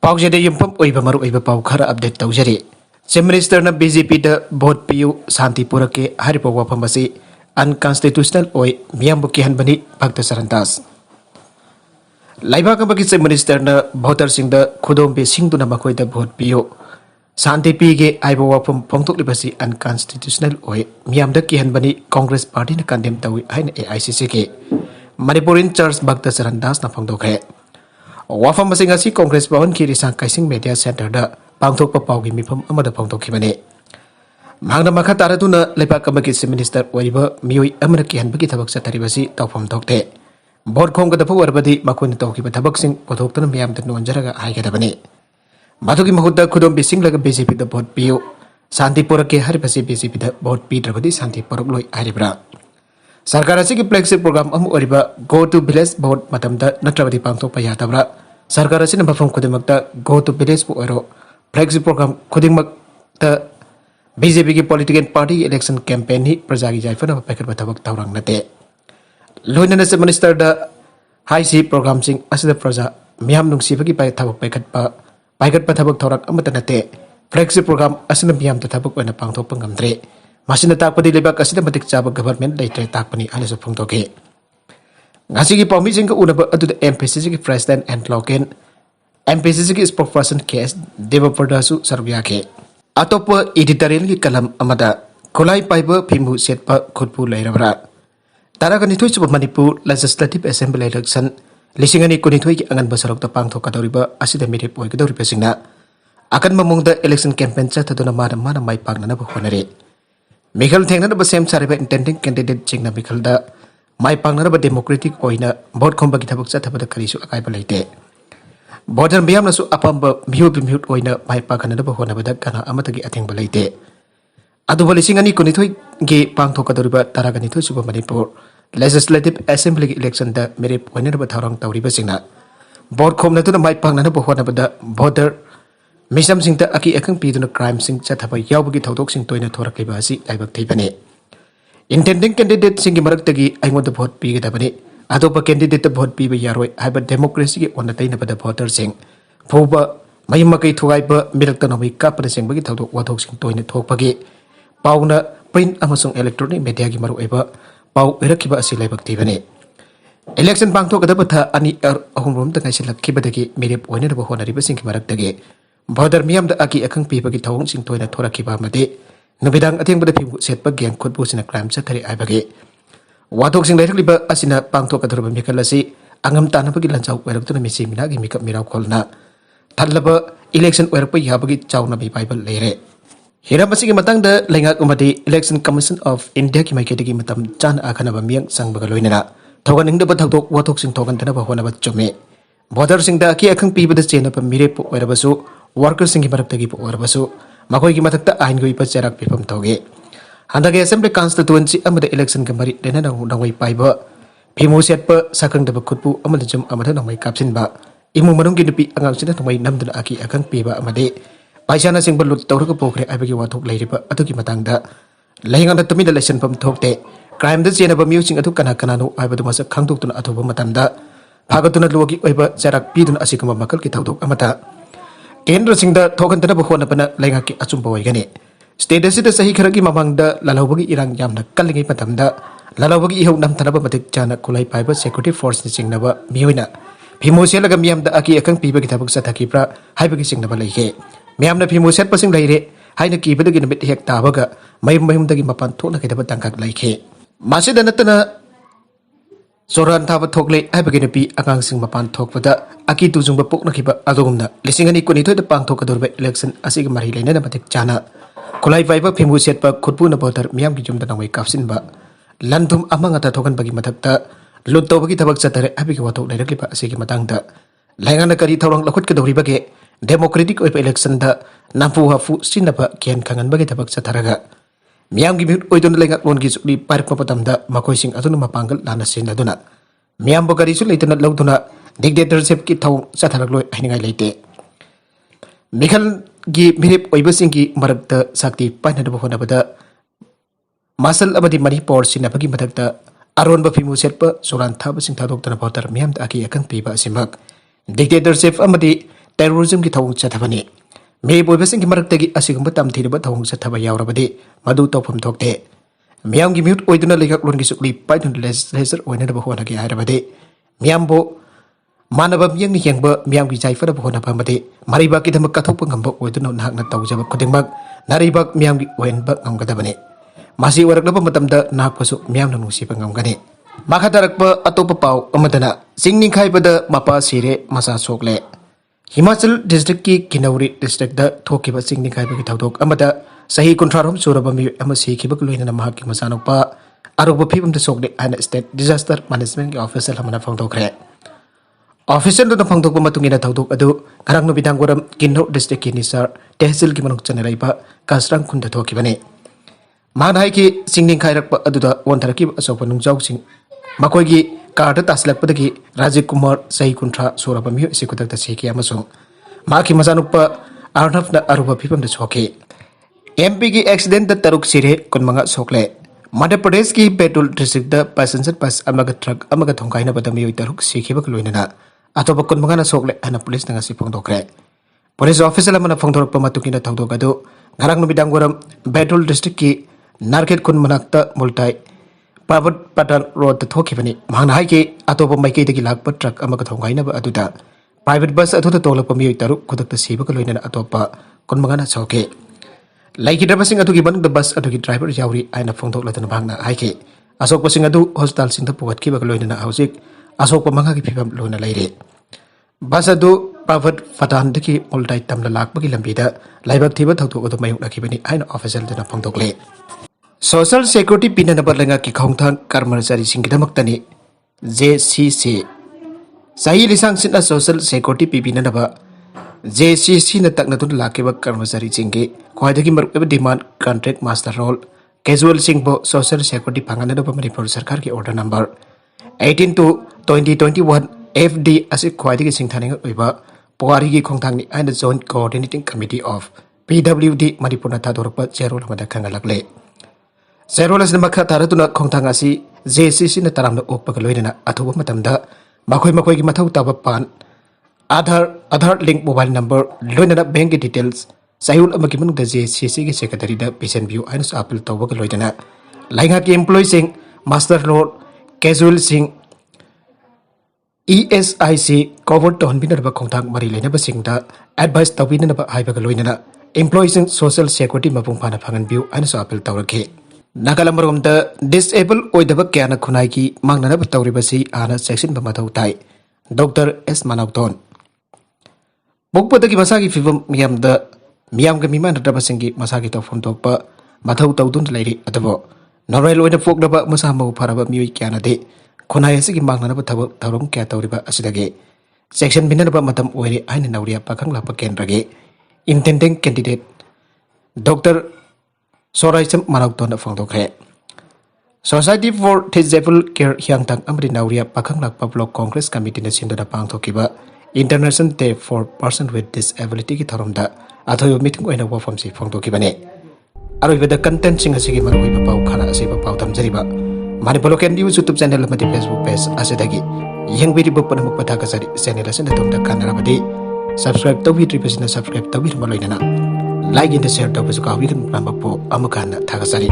पाउजे दे युम्पम ओइबा मरु ओइबा पाउ खरा update तौजरी chief minister न बीजेपी द वोट पियु शांति पुरके हरिपो वफम असी अनकॉन्स्टिट्यूशनल ओइ मियामबु किहनबनी भक्त सरंदास लाइबाक बगी चीफ मिनिस्टर न वोटर सिंह द खुदोम बे सिंह दुना मखोय द वोट पियु शांति पीगे आइबो वफम फोंथोकलिबसी अनकॉन्स्टिट्यूशनल ओइ मियाम द किहनबनी कांग्रेस पार्टी न कंडेम तौइ हाइन एआईसीसी के मणिपुर इन चर्च भक्त सरंदास न फोंदोखरे वाफम असी कांग्रेस भवन की रिसांग काइसिंग मीडिया सेंटर द पांगथोक पाउगी मिफम अमद फोंदोखिबने मांगना मखा तारदुना लेपाक अमगी चीफ मिनिस्टर ओइबा मियोइ अमर किहनबगी थबक चतरिबसी तौफम थोकते भोट खोंगदब वरबदी मखोन तौखिबा थबकसिंग पोथोक्तन मियाम द नोंजरगा हाइगदबने मधुगी महुद्दा खुदोम बिसिंग लगा बीजेपी द भोट पियो शांति पुरके हरिबसी बीजेपी द भोट पीद्रबदी शांति पुरकलोय हारिब्रा सरकार की flagship programme go to village भोट नत्रबदी पांथोकपा यादब्रा सरकार मफम खुदिमक्ता go to village flagship programme खुदिमक्ता बीजेपी की पॉलिटिकल पार्टी इलेक्शन कैंपेन ही प्रजा की जायफन पैखब थबक तौरंग नते लोइनन चीफ मिनिस्टर द हाई प्रोग्राम सिंह प्रजा मियाम नुंगसीबगी थबक पैखब थबक थौरंग अमत नते फ्लैगशिप प्रोग्राम मियाम थबक ओइना पांथोकपा ngamdre मासिन ताकपदी लेबाक असिदा मतिक चाबा गवर्नमेंट लेट्रे ताकपनी आलेसु फोंदोके ngasi पाउमी सिंह उनब अदुद एमपीसीसी की प्रेसिडेंट एंड लोकेन एमपीसीसी की स्पोकपर्सन केस देवप्रदासु सर्वयाके अतोप एडिटोरियल की कलम अमदा खुलाई पाइब फिमु सेटप खुदपु लेरबरा तारागनिथोय सुब मणिपुर लेजिस्लेटिव असेंबली इलेक्शन लिसिंगनी कुनिथोय की अंगन बसरक त पांगथोकदौरिबा असिदा मिरेप ओइगदौरिबसिंगना अकन ममुंगदा इलेक्शन कैंपेन चथदुना माना माइ पांगनब होनरे मिखल थेंगनब सेम सारिबा इंटेंडिंग कैंडिडेट चिंगना मिखलदा माइ पांगनब डेमोक्रेटिक ओइना भोट खोंबगी थबक चथबद करिसु अकाइबा लेते भोटर मियामनसु अपंब म्यूट ओइना माइ पांगनब होनबदा कना अमतगी अथेंगबा लेते अदुबा लिसिंगनी कुनिथोय गे पांगथोकदौरिबा तारागनिथोय सुबा Manipur legislative assembly election the मेरे ओइनरब थौरंग तौरिबा सिंगना भोट खोमनतुना माइ पांगनब होनबदा भोटर मिसम सिंह अकी अखंग पीदुना क्राइम सिंह चथब यावबगी थौदोक सिंह तोइना थोरक्लिबा असि लाइबक थैबने इंटेंडिंग कैंडिडेट सिंह की मरक्तगी आइंगोद भोट पीगदबने अतोप कैंडिडेट भोट पीब यारोय हाइब डेमोक्रेसी की ओन तैनबद भोटर सिंह फौबा मयम मकई थुगाइब मिरक्त नमै Kapan सिंहबगी थौदोक वाथोक Singh तोइना थोकपगी पाउना print अमसुंग electronic media की मरुइबा पाउ इरखिबा असि लाइबक थैबने इलेक्शन पांगथोकदब था अनि अहुमरोम तंगाइसिलखिबदगी मिरेप ओइनरब होनरिबा सिंह की मरक्तगी भोटर मियाम द अकी अखंग पीबगी थौंग सिंह तोइना थोरखिबा मदे नुबिदांग अथेंबद फिमु सेटप गेंग खुदपुसिना क्राइम चथरे आइबगे वाथोक सिंह लेरखलिबा असिना पांगथोकदरब मिखल असि अंगम तानबगी लंचाउ ओइरक्तुना मिसि मिनागी मिकप मिराव खोलना थल्लब इलेक्शन ओइरप याबगी चाउना बाइबल लेरे हिरामसिगी मतंग द लेंगाक उमदि इलेक्शन कमीशन ऑफ इंडिया की माइकेदगी मतम चान आखनब मियंग संगबगा लोइनना थौगनिंगदब थौदोक वाथोक सिंह थौगनदनब होनब चुमे भोटर सिंह द अकी अखंग पीबद चेनब मिरेप ओइरबसु वर्कर्स की मरक्तगी ओरबसु मखोई की मथक्ता आइन गोइब चेराक पिफम थोगे हंदगे असेंबली कॉन्स्टिट्यूएंसी अमद इलेक्शन के मरी लेना नंगोई पाइब फिमु सेटप साखंगदब खुदपु अमद जुम अमद नंगोई कापसिनबा इमु मनुंगी नुपी अंगांगसिना नंगोई नमदुना अकी अखंग पीबा अमदे पाइसाना सिंह लुट तौरग पोखरे आइबगी वाथोक लेरिबा अदुगी मतंगदा लेहिंगना तुमिदा लेसनफम थोकते क्राइम द चेनब म्यूजिंग अदु कना कनानो आइबदु मस खंगदुक्तुना अथोब मतंदा फागतुना लोगी ओइबा चेराक पीदुना असिगम मकल की थौदोक अमता केंद्र सिंह थोकनब होनबना लेंगा की अचुब होगने स्टेट सही खर की ममंग ललौबगी इरांग यामना कलिंगै मतमदा ललौबगी इहौ नमथनब मतिक चाना खुलाई पाइब सिक्योरिटी फोर्स नि चिंगनब मियोइना फिमो सेलग मियाम द अकी अखंग पीबगी थबक चथकिप्रा हाइबगी चिंगनब लैगे मियामना फिमो सेट पसिंग लैरे हाइना कीबदगी नमित हेक ताबगा मयम मयमदगी मपान थोना किदब तंगक लैखे मासिदा नतना सोरान थाब थोकले हाइबगी नपी अगांग सिंह मपान थोकपदा अकी तुजुंग पोकनखिबा अदोगुमना लिसिंगनी कुनिथोय पांगथोकदोरबा इलेक्शन असिग मरि लेना मतिक चाना खुलाई पाइब फिमु सेटप खुदपुना भोटर मियाम की जुमदा नंगै कापसिनबा लंथुम अमंगता थोगनबगी मथक्ता लुट तौबगी थबक चतरे हाइबगी वाथोक लेरक्लिबा असिगी मतंगदा लेंगाना करी थौरंग लखुटकदौरिबगे डेमोक्रेटिक ओइब इलेक्शन दा नाफु हाफु सिनबा केन खंगनबगी थबक चथरगा मियाम की म्यूट ओइदुन लेंगा लोन की सुली पारक मतमदा मखोइसिंग अदुना मपांगल लाना सिनदुना मियाम बगरीसु लेतना लौदुना डिक्टेटरशिप की थौ चथरगलोय हाइनिंगाय लेते मिखल की मिरेप ओइबसिंग की मरक्ता शक्ति पाइनदब होनबदा मासल अबदी मणिपुर सिनबगी मथक्ता अरोनब फिमु सेटप सोरान थाबसिंग थादोक्तना भोटर मियाम द अकी अखंग पीबा सिमक डिक्टेटरशिप अमदी terrorism ki thawung chathabani me boibasing ki maraktagi asigumba tamthiraba thawung chathaba yawrabadi madu tawpham thokte miyam gi mute oiduna legak lon gi sukli paidun legislature oina ba hona gi harabadi miyam bo manaba miyang ni yengba miyam gi jaifara ba hona pamade mariba ki dhamak kathok ngamba oiduna nahakna tawjaba khudingmak naribak miyam gi oinba ngamgadabani masi waraklaba matamda nakpasu miyam na nusiba ngamgani makatarakba Atoppa pau amadana singninkhai Mapa Sire Macha Sokle Himachal district ki Kinauri district da thokiba singninkhai ki thawdok amada sahi kuntrarom suraba mi ama sikhiba loina mahak ki masanokpa aruba phibam da Sokle ana state disaster management ki officer lamana phangdokre officer da phangdokba matungina thawdok adu garang no bidangwaram Kinno district ki nisar tehsil ki manuk chanaraiba kasrang khunda thokibane manhai ki singninkhai rakpa aduda wontaraki asopa nungjau sing makoigi कारदा तासलकपदगी राजीव कुमार सही कुंट्रा सोरबा मियो सिकुदक तसेकी अमसुंग माकी मजानुप्पा अर्नफना अरुबा फिबम द सोके एमपी की एक्सीडेंट द तरुक सिरे कुनमंगा सोकले मध्य प्रदेश की बेतुल डिस्ट्रिक्ट द पैसेंजर बस अमग ट्रक अमग थोंगाइना बद मियो तरुक सिखिबक लोइना अतोबा कुनमंगा ना सोकले अना पुलिस नंगा सि फोंदोकरे पुलिस ऑफिसर लमना फोंदोरपा मतुकिना थौदोगदो घरांग नुबिदांगोरम बेतुल डिस्ट्रिक्ट की नारकेट कुनमनाक्ता मुल्ताई प्राइवेट पटन रोड थोखिबनी मांगना हाइके अतोप माइके दगी लाकप ट्रक अमग थोंगाइनब अदुदा प्राइवेट बस अथुदा तोलप मियोय तरुक खुदक सिबक लोइना अतोपा कुनमंगाना सोके लाइकिदबसिंग अदुगी बन द बस अदुगी ड्राइवर यावरी आइना फोंदोक लदन भागना हाइके असोकपसिंग अदु हॉस्पिटल सिंग पुगतकिबक लोइना हौजिक असोक मंगा की फिबम लोइना लैरे बस अदु प्राइवेट पटन दगी मोल्टाई तमला लाकपगी लंबीदा लाइबक थिबा थौदोक अदु मयुक लखिबनी आइना ऑफिसर दना फोंदोकले सोशल सिक्योरिटी पिननब लेंगा की खोंथांग कर्मचारी सिंगिदमक्तनी JCC सही लिसांग सिना सोशल सिक्योरिटी पिबिननब JCC न तकनतुन लाकेब कर्मचारी सिंगे ख्वाइदगी मरुब demand contract master roll casual सिंगबो सोशल सिक्योरिटी फांगनब मणिपुर सरकार की ऑर्डर नंबर 18/2021 FD असि ख्वाइदगी सिंथानिंग ओइबा पुवारी की खोंथांगनी आइन joint coordinating committee of PWD Manipur न थादोरप जेरोल मदा खंगलकले Zerolas na makha taratuna khongthang asi JCC na taramna okpaga loinana athuba matamda makhoi gi mathau taba pan Aadhaar link mobile number loinana bank details sayul amagi manung da JCC gi secretary da patient view ainus appeal tawba ga loinana lainga ki employee sing master road casual sing ESIC cover to hanbina ba khongthang mari leina ba sing da advice tawbina ba haiba ga loinana employees sing social security mapung phana phangan view ainus appeal tawrake Nagalamrom the disabled oidaba kyana khunai ki mangnana batawribasi ana section ba mathau tai Dr. S Manauton Bokpatagi masagi fibam miyam ga miman dabasingi masagi tawfom tokpa mathau tawdun lairi adabo normal oida fokdaba masama pharaba miwi kyana de khunai asigi mangnana bathaw tawrom kya tawriba asidage section binana matam oire aina nawriya pakhang lapa kenrage intending candidate Dr. Soraisam Manauton of Fondokre Society for Disabled Care Hyangtang Amri Nauria Pakang Lak Block Congress Committee na Sindona Pang Tokiba International Day for Person with Disability Kitarumda Athoyo meeting oina wa from si Fondokibane Aroi with the content sing a sigi maroi pau khana asiba pau tamjariba Manipolo can use YouTube channel mati Facebook page asedagi yang video book panamak pataka sari channel asen tumda kanarabadi subscribe to video na subscribe to video maloina like and share to besuka wikin pambakpo amakana thagasari